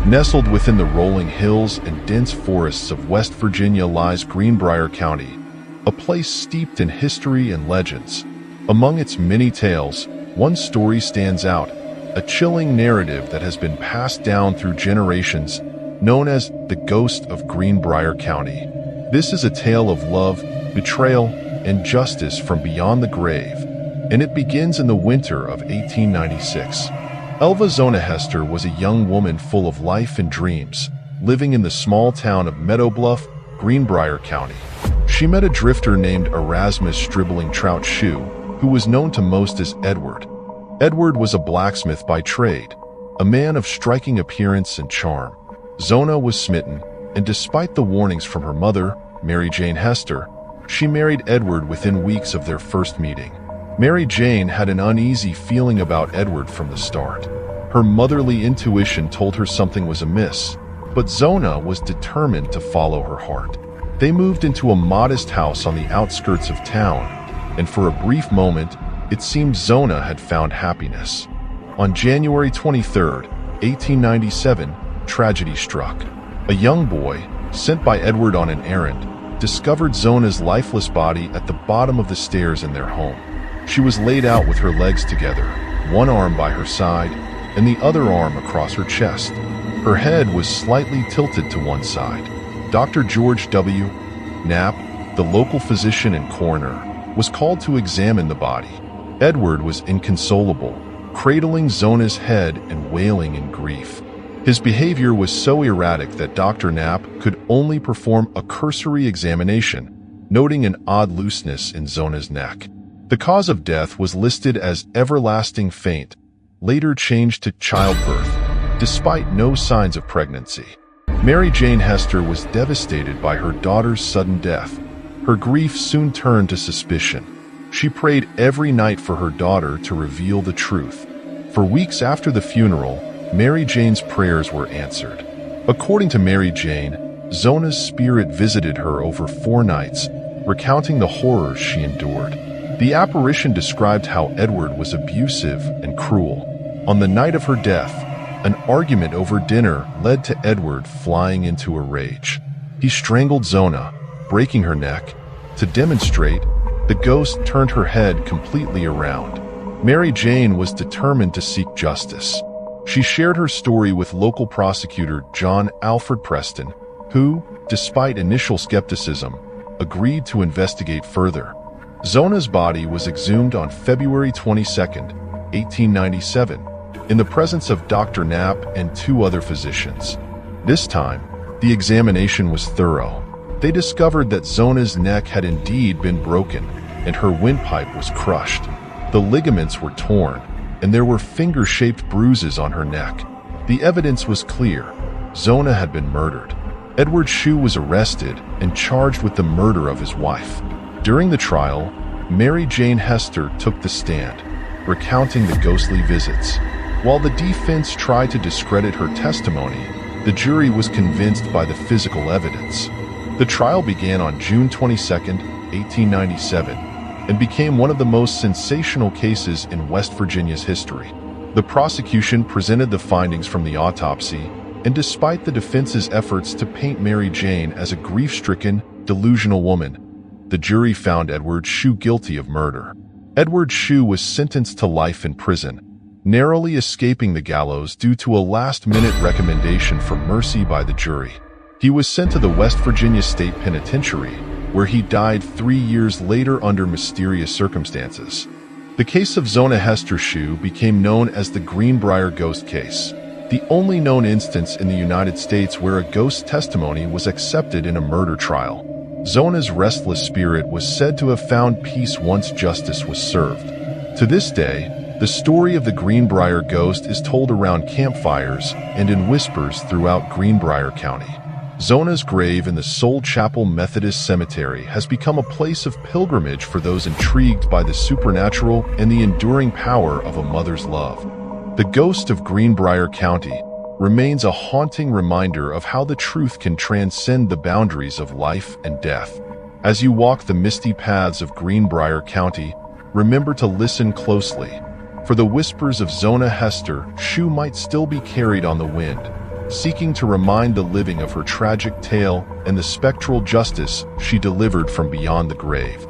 Nestled within the rolling hills and dense forests of West Virginia lies Greenbrier County, a place steeped in history and legends. Among its many tales, one story stands out, a chilling narrative that has been passed down through generations, known as the Ghost of Greenbrier County. This is a tale of love, betrayal, and justice from beyond the grave, and it begins in the winter of 1896. Elva Zona Heaster was a young woman full of life and dreams, living in the small town of Meadow Bluff, Greenbrier County. She met a drifter named Erasmus Stribbling Trout Shoe, who was known to most as Edward. Edward was a blacksmith by trade, a man of striking appearance and charm. Zona was smitten, and despite the warnings from her mother, Mary Jane Heaster, she married Edward within weeks of their first meeting. Mary Jane had an uneasy feeling about Edward from the start. Her motherly intuition told her something was amiss, but Zona was determined to follow her heart. They moved into a modest house on the outskirts of town, and for a brief moment, it seemed Zona had found happiness. On January 23, 1897, tragedy struck. A young boy, sent by Edward on an errand, discovered Zona's lifeless body at the bottom of the stairs in their home. She was laid out with her legs together, one arm by her side, and the other arm across her chest. Her head was slightly tilted to one side. Dr. George W. Knapp, the local physician and coroner, was called to examine the body. Edward was inconsolable, cradling Zona's head and wailing in grief. His behavior was so erratic that Dr. Knapp could only perform a cursory examination, noting an odd looseness in Zona's neck. The cause of death was listed as everlasting faint, later changed to childbirth, despite no signs of pregnancy. Mary Jane Heaster was devastated by her daughter's sudden death. Her grief soon turned to suspicion. She prayed every night for her daughter to reveal the truth. For weeks after the funeral, Mary Jane's prayers were answered. According to Mary Jane, Zona's spirit visited her over 4 nights, recounting the horrors she endured. The apparition described how Edward was abusive and cruel. On the night of her death, an argument over dinner led to Edward flying into a rage. He strangled Zona, breaking her neck. To demonstrate, the ghost turned her head completely around. Mary Jane was determined to seek justice. She shared her story with local prosecutor John Alfred Preston, who, despite initial skepticism, agreed to investigate further. Zona's body was exhumed on February 22, 1897, in the presence of Dr. Knapp and 2 other physicians. This time, the examination was thorough. They discovered that Zona's neck had indeed been broken, and her windpipe was crushed. The ligaments were torn, and there were finger-shaped bruises on her neck. The evidence was clear. Zona had been murdered. Edward Shue was arrested and charged with the murder of his wife. During the trial, Mary Jane Heaster took the stand, recounting the ghostly visits. While the defense tried to discredit her testimony, the jury was convinced by the physical evidence. The trial began on June 22, 1897, and became one of the most sensational cases in West Virginia's history. The prosecution presented the findings from the autopsy, and despite the defense's efforts to paint Mary Jane as a grief-stricken, delusional woman, the jury found Edward Shue guilty of murder. Edward Shue was sentenced to life in prison, narrowly escaping the gallows due to a last-minute recommendation for mercy by the jury. He was sent to the West Virginia State Penitentiary, where he died 3 years later under mysterious circumstances. The case of Zona Heaster Shue became known as the Greenbrier Ghost case, the only known instance in the United States where a ghost testimony was accepted in a murder trial. Zona's restless spirit was said to have found peace once justice was served. To this day, the story of the Greenbrier Ghost is told around campfires and in whispers throughout Greenbrier County. Zona's grave in the Soul Chapel Methodist Cemetery has become a place of pilgrimage for those intrigued by the supernatural and the enduring power of a mother's love. The Ghost of Greenbrier County remains a haunting reminder of how the truth can transcend the boundaries of life and death. As you walk the misty paths of Greenbrier County, remember to listen closely, for the whispers of Zona Heaster Shue might still be carried on the wind, seeking to remind the living of her tragic tale and the spectral justice she delivered from beyond the grave.